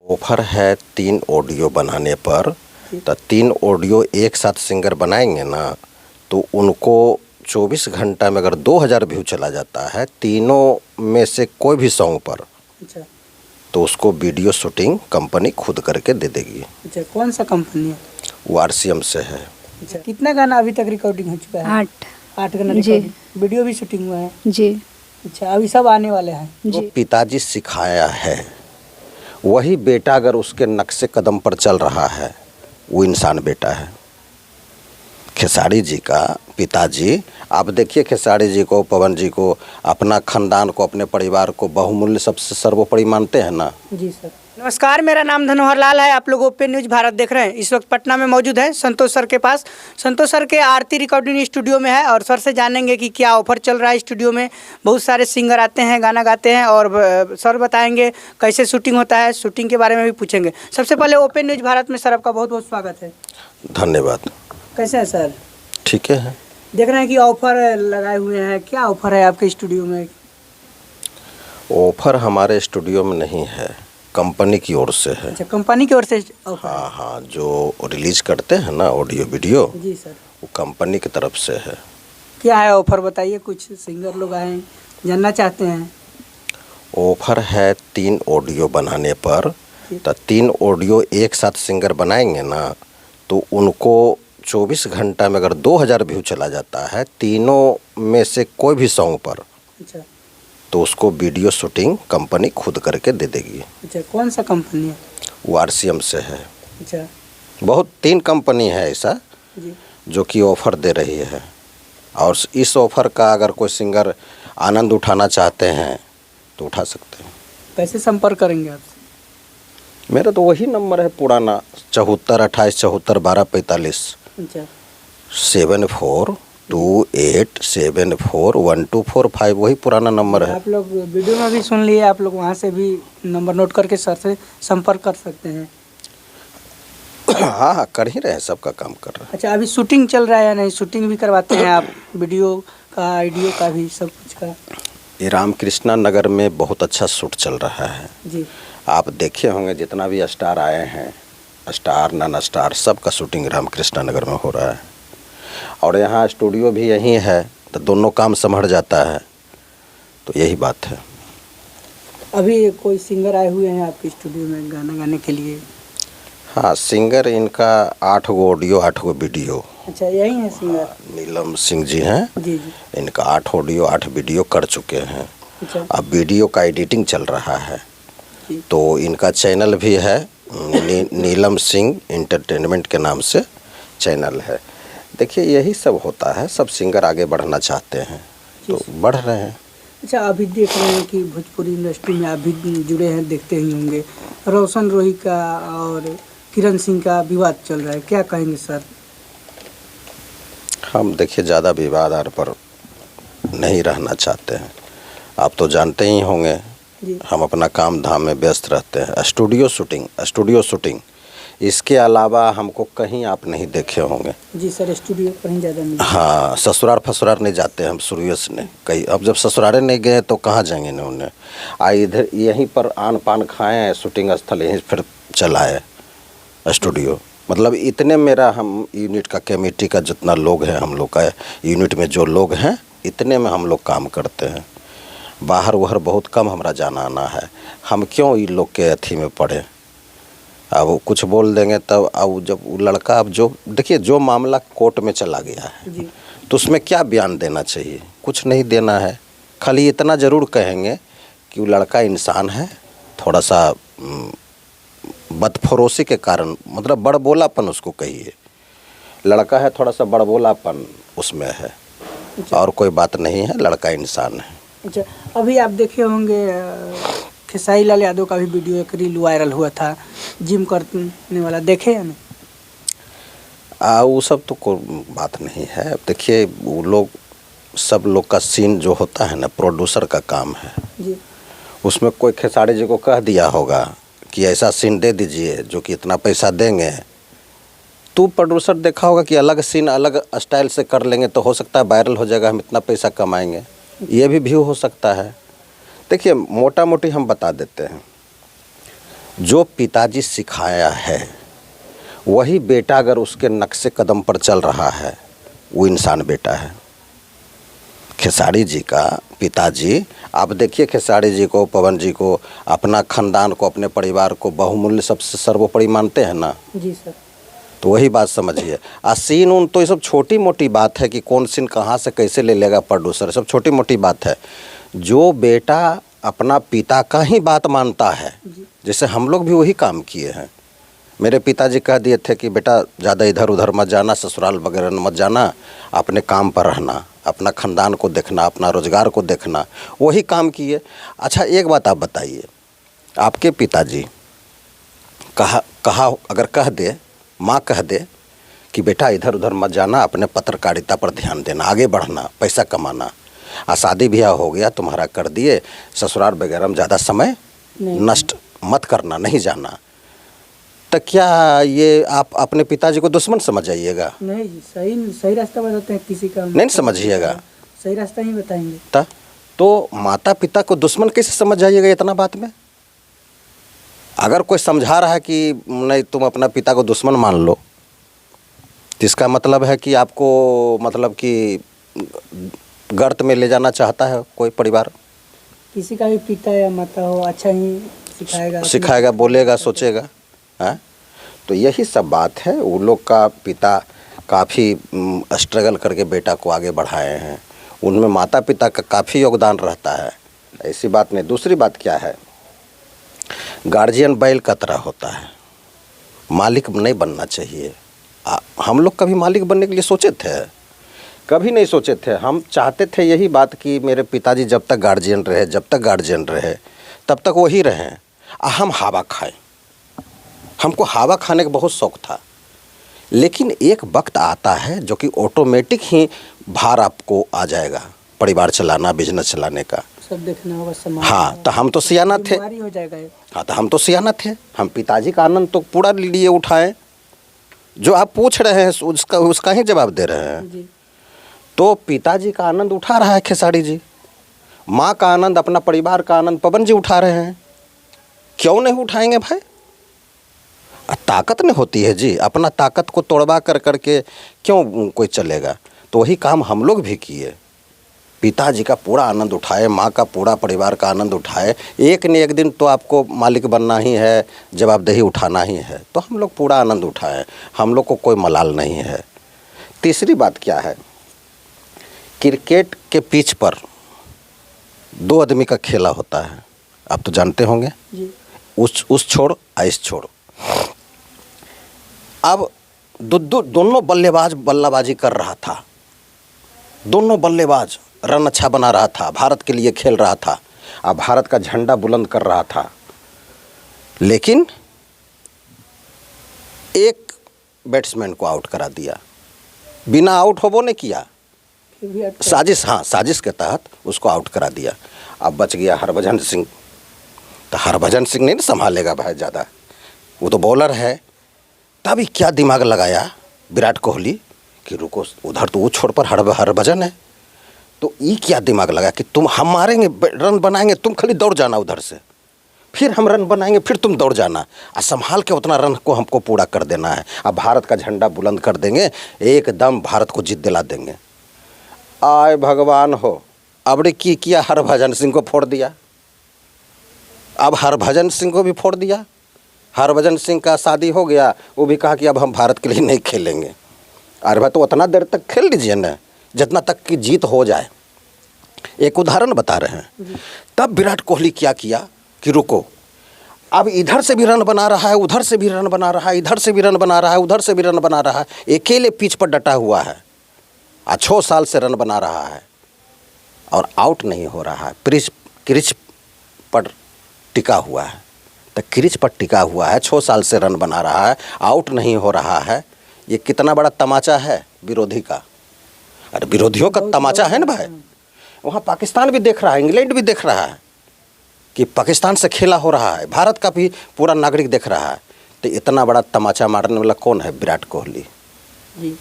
Offer है 3 audio बनाने पर। तो 3 ऑडियो एक साथ सिंगर बनाएंगे ना तो उनको 24 घंटा में अगर 2000 व्यू चला जाता है तीनों में से कोई भी सॉन्ग पर, अच्छा तो उसको वीडियो शूटिंग कंपनी खुद करके दे देगी। अच्छा, कौन सा कंपनी है? वो RCM से है। अच्छा, कितना गाना अभी तक रिकॉर्डिंग हो चुका है? 8 गाना जी। रिकॉर्डिंग, वीडियो भी शूटिंग हुआ है? जी अच्छा, अभी सब आने वाले हैं? जो जी। पिताजी सिखाया है वही बेटा अगर उसके नक्शे कदम पर चल रहा है वो इंसान बेटा है। खेसारी जी का पिताजी, आप देखिए खेसारी जी को, पवन जी को, अपना खानदान को, अपने परिवार को बहुमूल्य सबसे सर्वोपरि मानते हैं ना। जी सर। नमस्कार, मेरा नाम धनोहर लाल है। आप लोग ओपन न्यूज़ भारत देख रहे हैं। इस वक्त पटना में मौजूद है संतोष सर के पास। संतोष सर के आरती रिकॉर्डिंग स्टूडियो में है और सर से जानेंगे कि क्या ऑफर चल रहा है स्टूडियो में। बहुत सारे सिंगर आते हैं, गाना गाते हैं और सर बताएंगे कैसे शूटिंग होता है, शूटिंग के बारे में भी पूछेंगे। सबसे पहले ओपन न्यूज़ भारत में सर आपका बहुत बहुत स्वागत है। धन्यवाद। कैसे हैं सर? ठीक है। देख रहे हैं कि ऑफर लगाए हुए हैं, क्या ऑफर है आपके स्टूडियो में? ऑफर हमारे स्टूडियो में नहीं है, कंपनी की ओर से है। अच्छा, कंपनी की ओर से ऑफर? हाँ हाँ, जो रिलीज करते हैं ना ऑडियो वीडियो, जी सर। वो कंपनी की तरफ से है। क्या है ऑफर बताइए, कुछ सिंगर लोग आए हैं जानना चाहते हैं। ऑफर है 3 ऑडियो बनाने पर। तो 3 ऑडियो एक साथ सिंगर बनाएंगे ना तो उनको 24 घंटा में अगर 2000 व्यू चला जाता है तीनों में से कोई भी सॉन्ग पर, अच्छा तो उसको वीडियो शूटिंग कंपनी खुद करके दे देगी। अच्छा, कौन सा कंपनी है? वो RCM से है। अच्छा बहुत 3 कंपनी है ऐसा जी। जो कि ऑफ़र दे रही है, और इस ऑफ़र का अगर कोई सिंगर आनंद उठाना चाहते हैं तो उठा सकते हैं। कैसे संपर्क करेंगे आपसे? मेरा तो वही नंबर है पुराना, 74 28 74 12 45, अच्छा 7428741245, वही पुराना नंबर है। आप लोग वीडियो में भी सुन लिए, आप लोग वहाँ से भी नंबर नोट करके सर से संपर्क कर सकते हैं। हाँ हाँ, कर ही रहे हैं, सबका काम कर रहे हैं। अच्छा, अभी शूटिंग चल रहा है या नहीं? शूटिंग भी करवाते हैं आप, वीडियो का, ऑडियो का भी, सब कुछ का? ये रामकृष्णा नगर में बहुत अच्छा शूट चल रहा है जी। आप देखे होंगे, जितना भी स्टार आए हैं, स्टार नॉन स्टार, सब का शूटिंग रामकृष्णा नगर में हो रहा है। और यहाँ स्टूडियो भी यहीं है तो दोनों काम संभल जाता है, तो यही बात है। अभी कोई सिंगर आए हुए हैं आपके स्टूडियो में गाना गाने के लिए? हाँ, सिंगर इनका 8 गो ऑडियो 8 गो वीडियो। अच्छा, यही है सिंगर? नीलम सिंह जी हैं। जी जी। इनका 8 ऑडियो 8 वीडियो कर चुके हैं। अच्छा अब वीडियो का एडिटिंग चल रहा है, जी। तो इनका चैनल भी है, नीलम सिंह एंटरटेनमेंट के नाम से चैनल है। देखिए, यही सब होता है, सब सिंगर आगे बढ़ना चाहते हैं तो बढ़ रहे हैं। अच्छा, अभी देख रहे हैं कि भोजपुरी इंडस्ट्री में आप भी जुड़े हैं, देखते ही होंगे, रोशन रोही का और किरण सिंह का विवाद चल रहा है, क्या कहेंगे सर? हम देखिए ज़्यादा विवाद पर नहीं रहना चाहते हैं। आप तो जानते ही होंगे, जी। हम अपना काम धाम में व्यस्त रहते हैं। स्टूडियो शूटिंग इसके अलावा हमको कहीं आप नहीं देखे होंगे। जी सर, स्टूडियो कहीं ज़्यादा नहीं? हाँ, ससुराल फसुराल नहीं जाते हम शुरू से नहीं कहीं। अब जब ससुराले नहीं गए तो कहाँ जाएंगे ना उन्हें। इधर यहीं पर आन पान खाएँ, शूटिंग स्थल यहीं फिर चलाए स्टूडियो। मतलब इतने मेरा हम यूनिट का कमेटी का जितना लोग हैं, हम लोग का यूनिट में जो लोग हैं, इतने में हम लोग काम करते हैं। बाहर वहर बहुत कम हमारा जाना आना है। हम क्यों इन लोग के अथी में पड़े। अब वो कुछ बोल देंगे तब, अब जब वो लड़का, अब जो देखिए जो मामला कोर्ट में चला गया है जी। तो उसमें क्या बयान देना चाहिए? कुछ नहीं देना है। खाली इतना ज़रूर कहेंगे कि वो लड़का इंसान है, थोड़ा सा बदफरोशी के कारण, मतलब बड़बोलापन उसको कहिए। लड़का है, थोड़ा सा बड़बोलापन उसमें है। अच्छा। और कोई बात नहीं है, लड़का इंसान है। अच्छा, अभी आप देखे होंगे खेसारी लाल यादव का भी वीडियो एक रील वायरल हुआ था, जिम करने वाला, देखे या नहीं? वो सब तो कोई बात नहीं है। देखिए, वो लोग, सब लोग का सीन जो होता है ना, प्रोड्यूसर का काम है जी। उसमें कोई खेसारी जी को कह दिया होगा कि ऐसा सीन दे दीजिए जो कि इतना पैसा देंगे, तो प्रोड्यूसर देखा होगा कि अलग सीन अलग स्टाइल से कर लेंगे तो हो सकता है वायरल हो जाएगा, हम इतना पैसा कमाएंगे, ये भी व्यू हो सकता है। देखिए, मोटा मोटी हम बता देते हैं। जो पिताजी सिखाया है वही बेटा अगर उसके नक्शे कदम पर चल रहा है वो इंसान बेटा है। खेसारी जी का पिताजी, आप देखिए खेसारी जी को, पवन जी को, अपना खानदान को, अपने परिवार को बहुमूल्य सबसे सर्वोपरि मानते हैं ना। जी सर। तो वही बात समझिए। सीन उन तो ये सब छोटी मोटी बात है कि कौन सीन कहाँ से कैसे ले लेगा प्रोड्यूसर, सब छोटी मोटी बात है। जो बेटा अपना पिता का ही बात मानता है, जैसे हम लोग भी वही काम किए हैं। मेरे पिताजी कह दिए थे कि बेटा ज़्यादा इधर उधर मत जाना, ससुराल वगैरह मत जाना, अपने काम पर रहना, अपना ख़ानदान को देखना, अपना रोज़गार को देखना, वही काम किए। अच्छा एक बात आप बताइए, आपके पिताजी कहा अगर कह दे, माँ कह दे कि बेटा इधर उधर मत जाना, अपने पत्रकारिता पर ध्यान देना, आगे बढ़ना, पैसा कमाना, शादी ब्याह हो गया तुम्हारा कर दिए, ससुराल वगैरह में ज़्यादा समय नष्ट मत करना, नहीं जाना, तो क्या ये आप अपने पिताजी को दुश्मन समझ जाइएगा? नहीं जी, सही रास्ता बताते हैं, किसी का नहीं समझिएगा, सही रास्ता ही बताएंगे। तो माता पिता को दुश्मन कैसे समझ जाइएगा इतना बात में? अगर कोई समझा रहा है कि नहीं तुम अपना पिता को दुश्मन मान लो, तो इसका मतलब है कि आपको मतलब कि गर्त में ले जाना चाहता है कोई परिवार। किसी का भी पिता या माता हो, अच्छा ही सिखाएगा, बोलेगा, सोचेगा। हाँ, तो यही सब बात है। वो लोग का पिता काफ़ी स्ट्रगल करके बेटा को आगे बढ़ाए हैं, उनमें माता पिता का काफ़ी योगदान रहता है, ऐसी बात नहीं। दूसरी बात क्या है, गार्जियन बैल का तरह होता है, मालिक नहीं बनना चाहिए। हम लोग कभी मालिक बनने के लिए सोचे थे? कभी नहीं सोचे थे। हम चाहते थे यही बात कि मेरे पिताजी जब तक गार्जियन रहे तब तक वही रहें, हम हवा खाएं। हमको हवा खाने का बहुत शौक़ था, लेकिन एक वक्त आता है जो कि ऑटोमेटिक ही भार आपको आ जाएगा, परिवार चलाना, बिजनेस चलाने का, सब देखना होगा, समाज। हाँ, तो हम तो सियाना थे। हो जाएगा। हाँ, तो हम तो सियाना थे, हम पिताजी का आनंद तो पूरा लिए उठाएं। जो आप पूछ रहे हैं उसका ही जवाब दे रहे हैं जी। तो पिताजी का आनंद उठा रहा है खेसारी जी, माँ का आनंद, अपना परिवार का आनंद पवन जी उठा रहे हैं। क्यों नहीं उठाएंगे भाई? ताकत नहीं होती है जी, अपना ताकत को तोड़वा करके क्यों कोई चलेगा? तो वही काम हम लोग भी किए, पिताजी का पूरा आनंद उठाए, माँ का पूरा परिवार का आनंद उठाए। एक न एक दिन तो आपको मालिक बनना ही है, जवाबदेही उठाना ही है, तो हम लोग पूरा आनंद उठाएं, हम लोग को कोई मलाल नहीं है। तीसरी बात क्या है, क्रिकेट के पिच पर दो आदमी का खेला होता है, आप तो जानते होंगे जी। उस छोड़ आइस छोड़। अब दोनों बल्लेबाज बल्लेबाजी कर रहा था, दोनों बल्लेबाज रन अच्छा बना रहा था, भारत के लिए खेल रहा था, अब भारत का झंडा बुलंद कर रहा था, लेकिन एक बैट्समैन को आउट करा दिया, बिना आउट हो वो ने किया, साजिश, हाँ साजिश के तहत उसको आउट करा दिया। अब बच गया हरभजन सिंह, तो हरभजन सिंह नहीं संभालेगा भाई ज़्यादा, वो तो बॉलर है। तभी क्या दिमाग लगाया विराट कोहली कि रुको, उधर तो वो छोड़ पर हरभजन है, तो ये क्या दिमाग लगा कि तुम हम मारेंगे, रन बनाएंगे, तुम खाली दौड़ जाना उधर से, फिर हम रन बनाएंगे, फिर तुम दौड़ जाना, और संभाल के उतना रन को हमको पूरा कर देना है, अब भारत का झंडा बुलंद कर देंगे, एकदम भारत को जीत दिला देंगे। आए भगवान हो, अब की किया, हरभजन सिंह को फोड़ दिया। अब हरभजन सिंह को भी फोड़ दिया, हरभजन सिंह का शादी हो गया, वो भी कहा कि अब हम भारत के लिए नहीं खेलेंगे। अरे भाई, तो उतना देर तक खेल लीजिए ना, जितना तक की जीत हो जाए। एक उदाहरण बता रहे हैं। तब विराट कोहली क्या किया कि रुको, अब इधर से भी रन बना रहा है, उधर से भी रन बना रहा है, इधर से भी रन बना रहा है, उधर से भी रन बना रहा है, अकेले पिच पर डटा हुआ है, 6 साल से रन बना रहा है और आउट नहीं हो रहा है, क्रिच पर टिका हुआ है। तो क्रिच पर टिका हुआ है, 6 साल से रन बना रहा है, आउट नहीं हो रहा है, ये कितना बड़ा तमाचा है विरोधी का। अरे विरोधियों का तमाचा है ना भाई। वहाँ पाकिस्तान भी देख रहा है, इंग्लैंड भी देख रहा है कि पाकिस्तान से खेला हो रहा है, भारत का भी पूरा नागरिक देख रहा है। तो इतना बड़ा तमाचा मारने वाला कौन है? विराट कोहली जी।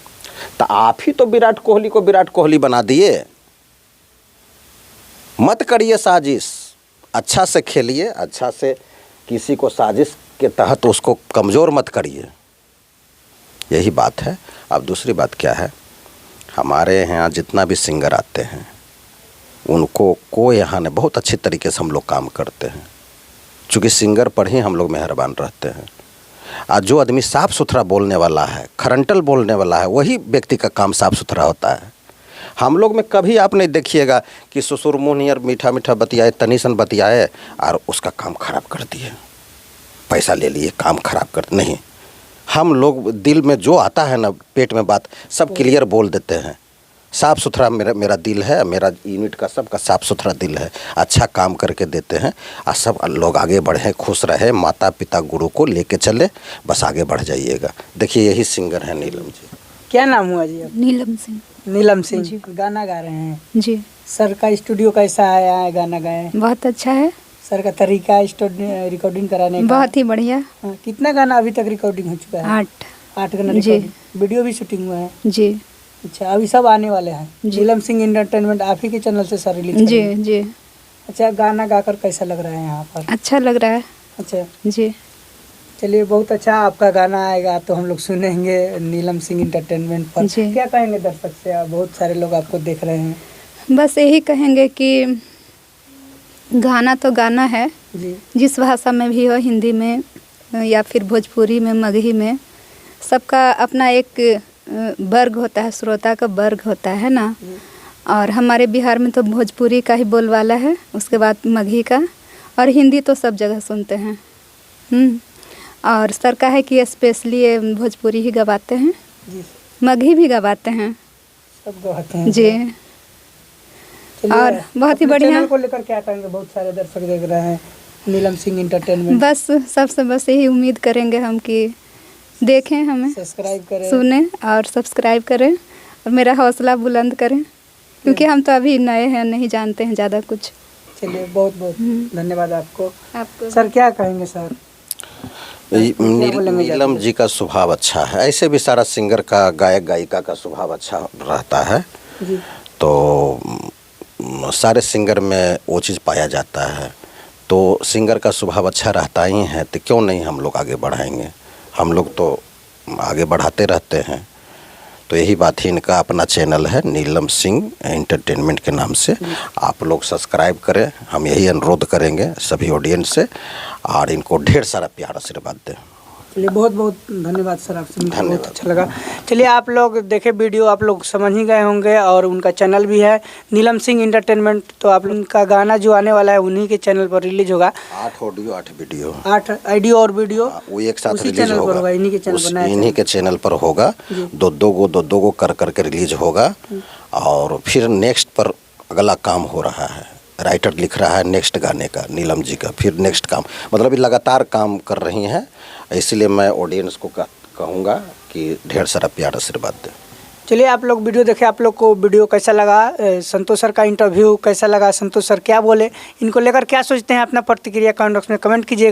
तो आप ही तो विराट कोहली को विराट कोहली बना दिए। मत करिए साजिश, अच्छा से खेलिए, अच्छा से किसी को साजिश के तहत उसको कमज़ोर मत करिए, यही बात है। अब दूसरी बात क्या है, हमारे यहाँ जितना भी सिंगर आते हैं उनको कोई यहाँ ने बहुत अच्छी तरीके से हम लोग काम करते हैं, चूँकि सिंगर पर ही हम लोग मेहरबान रहते हैं। आज जो आदमी साफ़ सुथरा बोलने वाला है, खरंटल बोलने वाला है, वही व्यक्ति का काम साफ़ सुथरा होता है। हम लोग में कभी आप नहीं देखिएगा कि ससुर मुनियर मीठा मीठा बतियाए, तनीसन बतियाए और उसका काम खराब कर दिए, पैसा ले लिए, काम खराब कर नहीं। हम लोग दिल में जो आता है ना, पेट में बात सब क्लियर बोल देते हैं। साफ़ सुथरा मेरा दिल है, मेरा यूनिट का सबका साफ़ सुथरा दिल है, अच्छा काम करके देते हैं और सब लोग आगे बढ़े, खुश रहे, माता पिता गुरु को लेके चले, बस आगे बढ़ जाइएगा। देखिए यही सिंगर है नीलम जी। क्या नाम हुआ जी? नीलम सिंह। नीलम सिंह गाना गा रहे हैं जी। सर का स्टूडियो कैसा आया है, गाना गाए? बहुत अच्छा है। सर का तरीका रिकॉर्डिंग कराने का बहुत ही बढ़िया। हाँ, कितना गाना अभी तक रिकॉर्डिंग हो चुका है? 8 गाना जी। रिकॉर्डिंग, वीडियो भी शूटिंग हुआ है जी। अच्छा, अभी सब आने वाले हैं। नीलम सिंह एंटरटेनमेंट आप ही के चैनल से सर रिलीज जी जी। अच्छा, गाना गाकर कैसा लग रहा है यहाँ पर? अच्छा लग रहा है। अच्छा जी। चलिए, बहुत अच्छा, आपका गाना आएगा तो हम लोग सुनेंगे नीलम सिंह एंटरटेनमेंट पर। जी। क्या कहेंगे दर्शक से? आप बहुत सारे लोग आपको देख रहे हैं। बस यही कहेंगे कि गाना तो गाना है, जी जिस भाषा में भी हो, हिंदी में या फिर भोजपुरी में, मगही में, सबका अपना एक वर्ग होता है, श्रोता का वर्ग होता है ना। और हमारे बिहार में तो भोजपुरी का ही बोलवाला है, उसके बाद मगही का, और हिंदी तो सब जगह सुनते हैं। और सर का है कि स्पेशली ये भोजपुरी ही गवाते हैं, जी मगही भी गवाते हैं, सब गवाते हैं जी। चलिए, और बहुत ही अपने बढ़िया। चैनल को लेकर क्या कहेंगे? बहुत सारे दर्शक देख रहे हैं नीलम सिंह एंटरटेनमेंट। बस सबसे बस यही उम्मीद करेंगे हम कि देखें, हमें सब्सक्राइब करें, सुने और सब्सक्राइब करें और मेरा हौसला बुलंद करें, क्योंकि हम तो अभी नए हैं, नहीं जानते हैं ज़्यादा कुछ। चलिए, बहुत बहुत धन्यवाद आपको। आपको सर क्या कहेंगे सर? नीलम जी का स्वभाव अच्छा है, ऐसे भी सारा सिंगर का, गायक गायिका का स्वभाव अच्छा रहता है। जी तो सारे सिंगर में वो चीज़ पाया जाता है, तो सिंगर का स्वभाव अच्छा रहता ही है, तो क्यों नहीं हम लोग आगे बढ़ाएंगे? हम लोग तो आगे बढ़ाते रहते हैं। तो यही बात ही, इनका अपना चैनल है नीलम सिंह एंटरटेनमेंट के नाम से, आप लोग सब्सक्राइब करें, हम यही अनुरोध करेंगे सभी ऑडियंस से, और इनको ढेर सारा प्यार आशीर्वाद दें। चलिए, बहुत बहुत धन्यवाद सर, आपसे मिलकर बहुत धन्यवाद। अच्छा लगा। चलिए, आप लोग देखे वीडियो, आप लोग समझ ही गए होंगे, और उनका चैनल भी है नीलम सिंह एंटरटेनमेंट। तो आप उनका गाना जो आने वाला है उन्हीं के चैनल पर रिलीज होगा। 8 ऑडियो 8 वीडियो, 8 ऑडियो और वीडियो वो एक साथ उसी रिलीज चैनल पर होगा, इन्हीं के चैनल पर नया इन्हीं के चैनल पर होगा। दो गो कर रिलीज होगा। और फिर नेक्स्ट पर अगला काम हो रहा है, राइटर लिख रहा है नेक्स्ट गाने का, नीलम जी का, फिर नेक्स्ट काम, मतलब ये लगातार काम कर रही हैं। इसलिए मैं ऑडियंस को कहूँगा कि ढेर सारा प्यार आशीर्वाद दें। चलिए, आप लोग वीडियो देखे, आप लोग को वीडियो कैसा लगा? संतोष सर का इंटरव्यू कैसा लगा? संतोष सर क्या बोले? इनको लेकर क्या सोचते हैं? अपना प्रतिक्रिया कमेंट बॉक्स में कमेंट कीजिएगा।